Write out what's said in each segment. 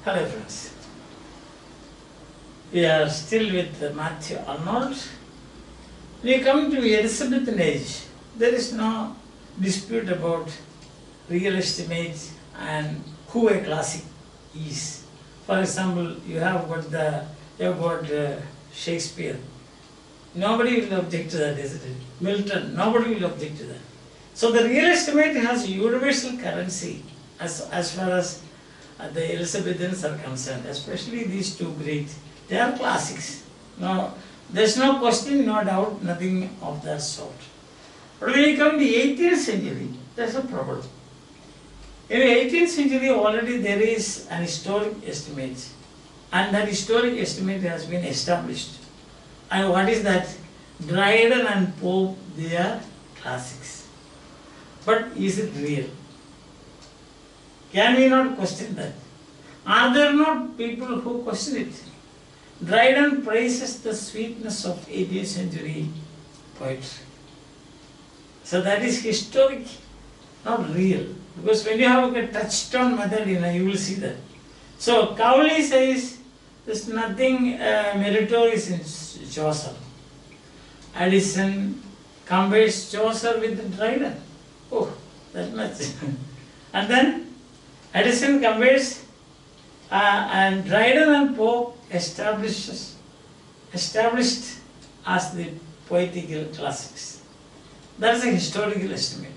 Hello friends, we are still with Mathew Arnold. We come to Elizabethan age. There is no dispute about real estimate and who a classic is. For example, you have got Shakespeare. Nobody will object to that, isn't it? Milton, nobody will object to that. So the real estimate has universal currency as far as the Elizabethans are concerned, especially these two great. They are classics. No, there's no question, no doubt, nothing of that sort. But when you come to the 18th century, there's a problem. In the 18th century, already there is an historic estimate, and that historic estimate has been established. And what is that? Dryden and Pope, they are classics. But is it real? Can we not question that? Are there not people who question it? Dryden praises the sweetness of 18th century poetry. So that is historic, not real. Because when you have a touchstone method, you will see that. So Cowley says there's nothing meritorious in Chaucer. Addison compares Chaucer with Dryden. Oh, that much. And then Addison compares and Dryden and Pope established as the poetical classics. That is a historical estimate.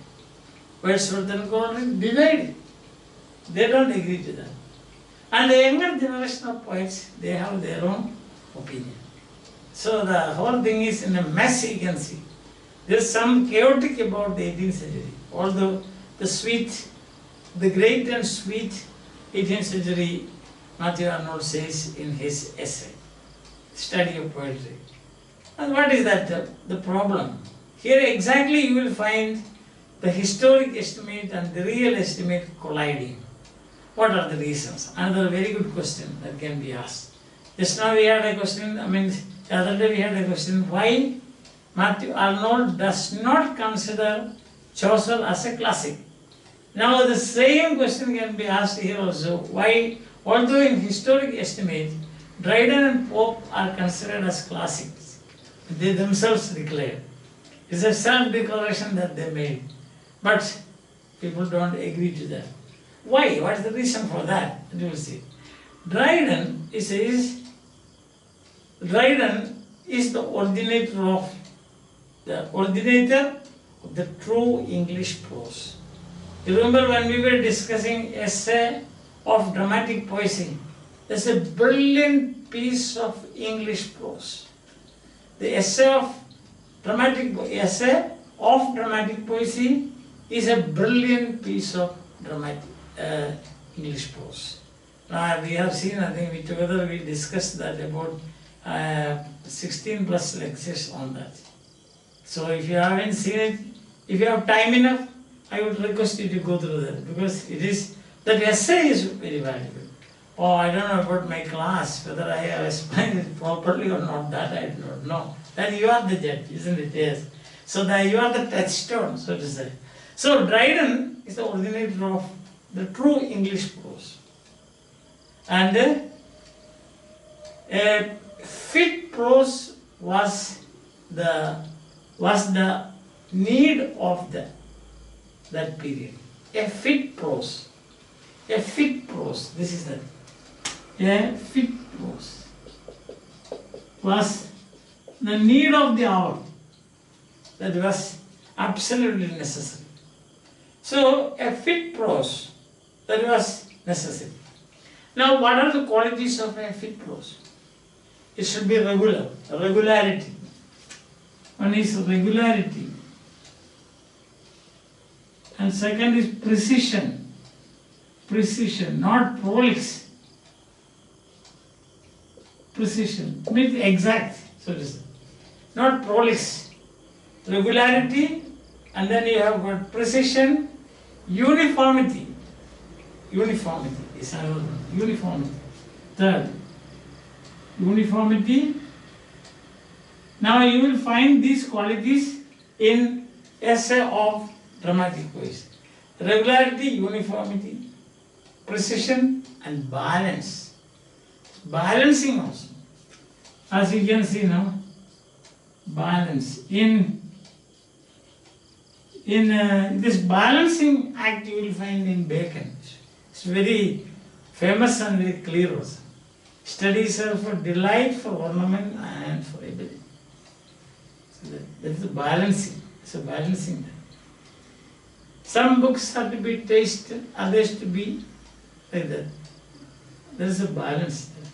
Wordsworth and Coleridge denied it. They don't agree to that. And the younger generation of poets, they have their own opinion. So the whole thing is in a mess, you can see. There is some chaotic about the 18th century. Although the great and sweet 18th century, Mathew Arnold says in his essay, Study of Poetry. And what is that? The problem. Here exactly you will find the historic estimate and the real estimate colliding. What are the reasons? Another very good question that can be asked. Just now we had a question, the other day we had a question, why Mathew Arnold does not consider Chaucer as a classic. Now the same question can be asked here also. Why, although in historic estimate, Dryden and Pope are considered as classics, they themselves declare. It's a self-declaration that they made. But people don't agree to that. Why? What is the reason for that? You will see. Dryden is the originator of the true English prose. You remember when we were discussing essay of dramatic poesy, there's a brilliant piece of English prose. The essay of dramatic poesy is a brilliant piece of dramatic English prose. Now we have seen, I think together we discussed that about 16 plus lectures on that. So if you haven't seen it, if you have time enough, I would request you to go through that, because that essay is very valuable. Oh, I don't know about my class, whether I have explained it properly or not, that I do not know. Then you are the judge, isn't it? Yes. So you are the touchstone, so to say. So Dryden is the originator of the true English prose. And a fit prose was the need of that period. A fit prose. This is that. A fit prose was the need of the hour. That was absolutely necessary. So a fit prose, that was necessary. Now what are the qualities of a fit prose? It should be regularity. One is regularity. And second is precision. Precision, not prolix. Precision means exact, so to say. Not prolix. Regularity, and then you have got precision, uniformity. Uniformity is another one. Uniformity. Third, uniformity. Now you will find these qualities in essay of dramatic poesy. Regularity, uniformity, precision and balance. Balancing also. As you can see now, balance. In this balancing act you will find in Bacon. It's very famous and very clear also. Studies are for delight, for ornament and for ability. So that is the balancing. It's a balancing. Some books have to be tasted, others to be like that. There is a balance there.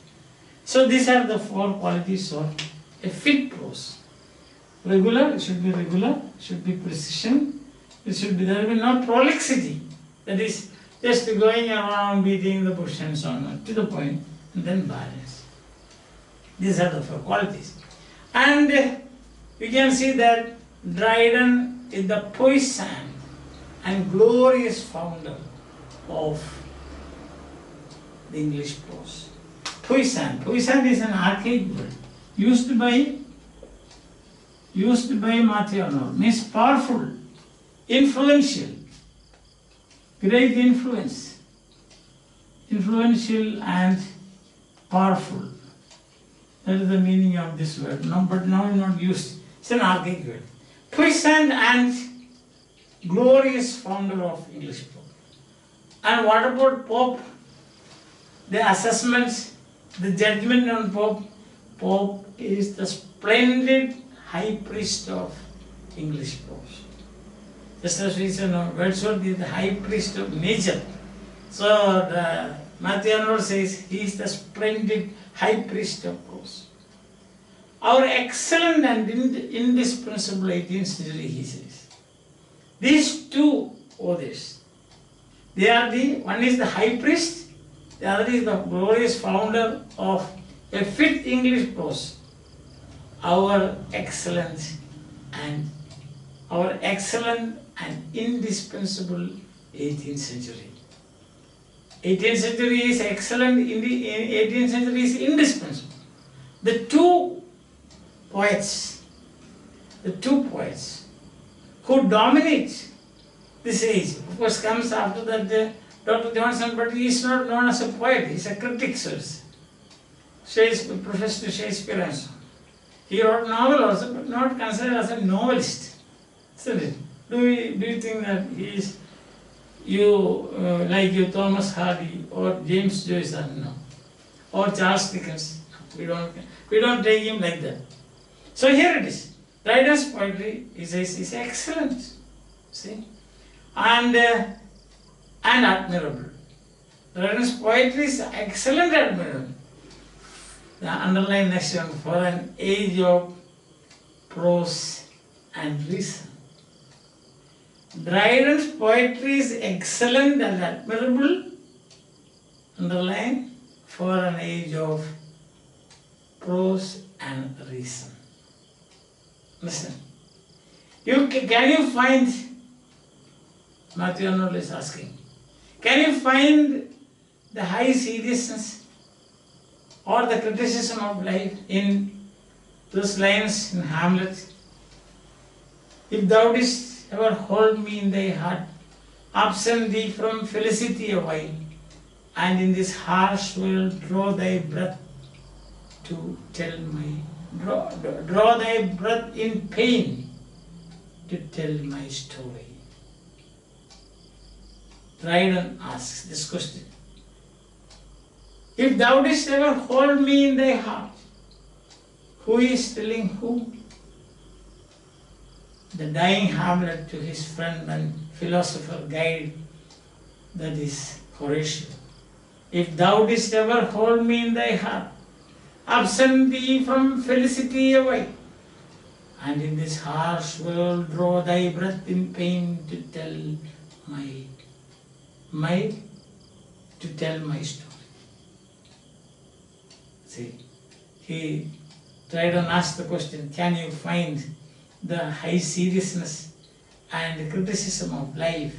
So these are the four qualities of a fit prose. Regular, it should be regular, it should be precision, it should be, there will be no prolixity. That is just going around beating the bush and so on, to the point, and then balance. These are the four qualities. And you can see that Dryden is the puissant and glorious founder of the English prose. Puissant. Puissant is an archaic word used by Mathew, Arnold, means powerful, influential, great influence, influential and powerful. That is the meaning of this word. No, but now not used. It's an archaic word. Puissant and glorious founder of English prose. And what about Pope? The assessments, the judgment on Pope. Pope is the splendid high priest of English prose. Just as we say, Wordsworth is the high priest of nature. So Mathew Arnold says he is the splendid high priest of prose. Our excellent and indispensable 18th century, he says. These two authors, they are one is the high priest, the other is the glorious founder of a fit English prose. Our excellent and indispensable 18th century. 18th century is excellent, 18th century is indispensable. The two poets who dominate this age, of course comes after that Dr. Johnson, but he is not known as a poet, he is a critic, so Professor Shakespeare and so on. He wrote novel also, but not considered as a novelist. Isn't it? Do you think that he is like Thomas Hardy or James Joyce? No. Or Charles Dickens? We don't take him like that. So here it is. Dryden's poetry is excellent. See? And admirable. Dryden's poetry is excellent and admirable. The underline next one, for an age of prose and reason. Dryden's poetry is excellent and admirable. Underline, for an age of prose and reason. Listen. Can you find, Mathew Arnold is asking, can you find the high seriousness or the criticism of life in those lines in Hamlet? If thou didst ever hold me in thy heart, absent thee from felicity a while, and in this harsh world draw thy breath to tell draw thy breath in pain to tell my story. Dryden asks this question. If thou didst ever hold me in thy heart, who is telling who? The dying Hamlet to his friend and philosopher guide, that is Horatio. If thou didst ever hold me in thy heart, absent thee from felicity away, and in this harsh world draw thy breath in pain to tell my story. See, Dryden asked the question, can you find the high seriousness and the criticism of life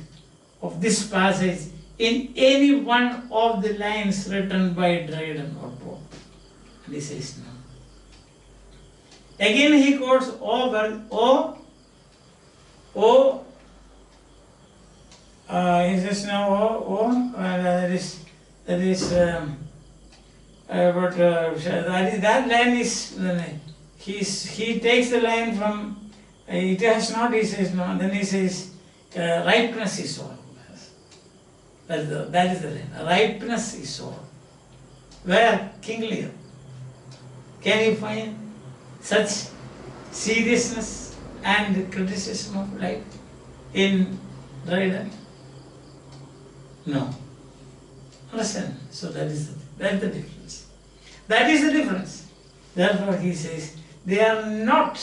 of this passage in any one of the lines written by Dryden or Pope? And he says no. Again he quotes he says no, that is That is that line is he takes the line from it has not, he says no, then he says ripeness is all. That is the line. Ripeness is all. Where King Lear? Can you find such seriousness and criticism of life in Dryden? No. Understand? So that is the difference. That is the difference. Therefore he says, they are not.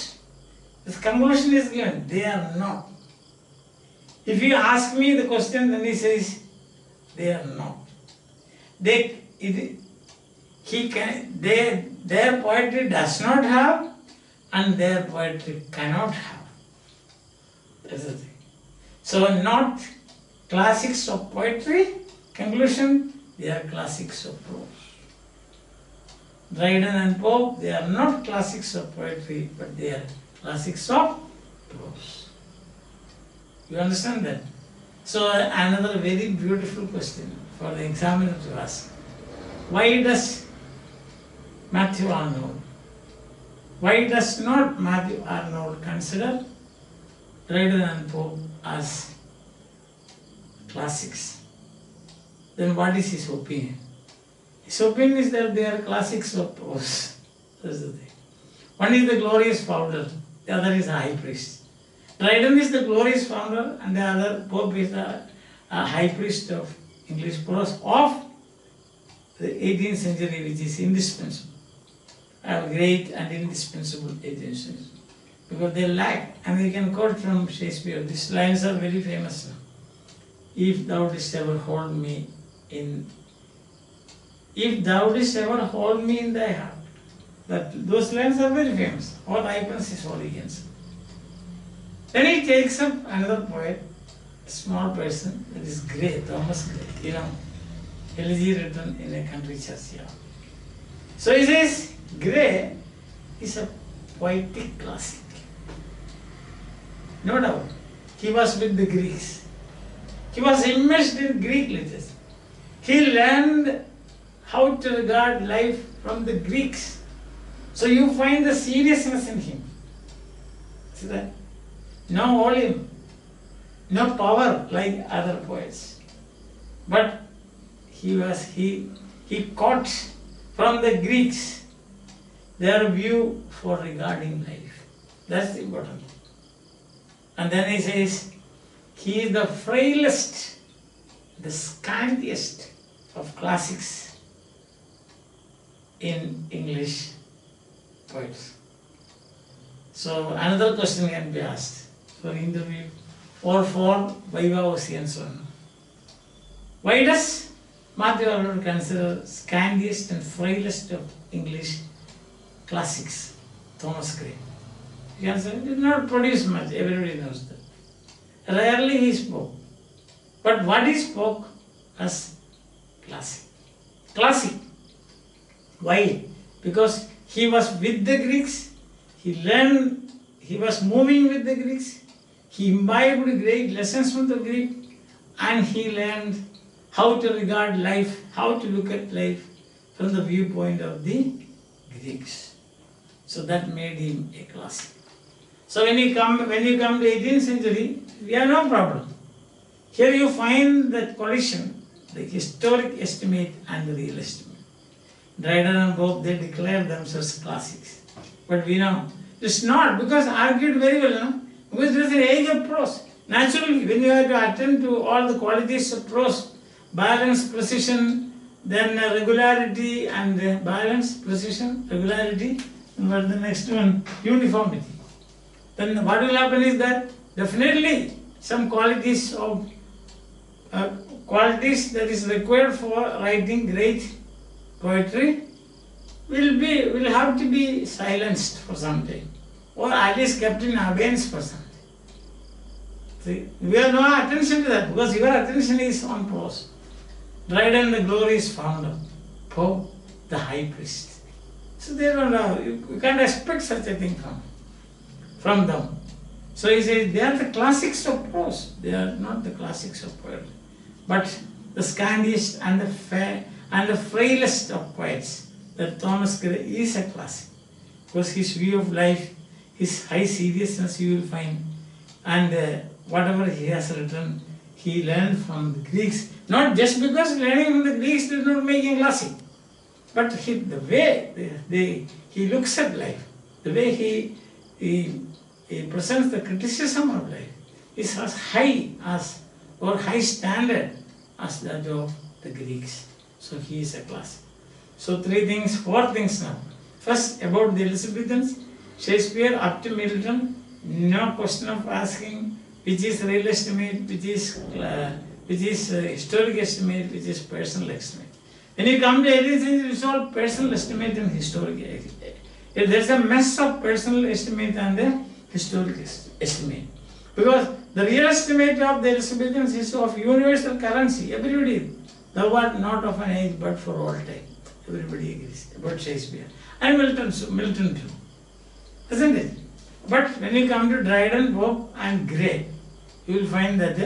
This conclusion is given. They are not. If you ask me the question, then he says, they are not. Their poetry does not have, and their poetry cannot have. That's the thing. So not classics of poetry, conclusion, they are classics of prose. Dryden and Pope, they are not classics of poetry, but they are classics of prose. You understand that? So another very beautiful question for the examiner to ask. Why does Mathew Arnold, why does not Mathew Arnold consider Dryden and Pope as classics? Then what is his opinion? His opinion is that they are classics of prose. That's the thing. One is the glorious founder, the other is a high priest. Dryden is the glorious founder, and the other Pope is the high priest of English prose of the 18th century, which is indispensable. A great and indispensable 18th century. Because they lack, and we can quote from Shakespeare, these lines are very famous now. If thou didst ever hold me in, if thou didst ever hold me in thy heart. Those lines are very famous. All ripens is all against. Then he takes up another poet, a small person, that is Gray, Thomas Gray, elegy written in a country church here. So he says, Gray is a poetic classic. No doubt. He was with the Greeks. He was immersed in Greek literature. He learned how to regard life from the Greeks. So you find the seriousness in him. See that? No volume, no power like other poets. But he caught from the Greeks their view for regarding life. That's important. And then he says, he is the frailest, the scantiest of classics in English poets. So another question can be asked for interview or for Vaivavosi and so on. Why does Mathew Arnold consider scantiest and frailest of English classics Thomas Gray? The answer, he did not produce much, everybody knows that. Rarely he spoke. But what he spoke was classic. Classic. Why? Because he was with the Greeks, he learned, he was moving with the Greeks, he imbibed great lessons from the Greek, and he learned how to regard life, how to look at life from the viewpoint of the Greeks. So that made him a classic. So when you come to 18th century, we have no problem. Here you find that collision, the historic estimate and the real estimate. Dryden and Pope, they declare themselves classics. But we know it's not, because argued very well, no? Because there is an age of prose. Naturally, when you have to attend to all the qualities of prose, balance, precision, then regularity and balance, precision, regularity, and what the next one? Uniformity. Then what will happen is that definitely some qualities of qualities that is required for writing great poetry will have to be silenced for some time, or at least kept in abeyance for some time. See, we have no attention to that, because your attention is on prose. Dryden, the glorious founder, Pope, the high priest. So they don't know, you can't expect such a thing from them. So he says they are the classics of prose, they are not the classics of poetry. But the scantiest and the fair and the frailest of poets, that Thomas Gray is a classic. Because his view of life, his high seriousness you will find, and whatever he has written, he learned from the Greeks. Not just because learning from the Greeks did not make him classic, but the way he looks at life, the way he presents the criticism of life is as high as, or high standard as that of the Greeks. So he is a classic. So four things now. First, about the Elizabethans, Shakespeare up to Milton, no question of asking which is real estimate, which is historic estimate, which is personal estimate. When you come to everything, it's all personal estimate and historic estimate. There's a mess of personal estimate and the historic estimate. Because the real estimate of the Elizabethans is of universal currency. Everybody, thou art not of an age but for all time. Everybody agrees about Shakespeare. And Milton too. Isn't it? But when you come to Dryden, Pope and Gray, you will find that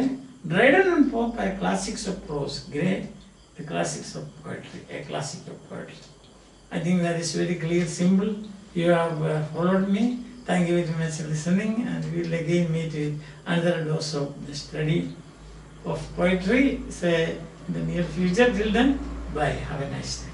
Dryden and Pope are classics of prose. Gray, the classics of poetry, a classic of poetry. I think that is very clear, simple. You have followed me. Thank you very much for listening, and we will again meet with another dose of the study of poetry, say, in the near future. Till then, bye. Have a nice day.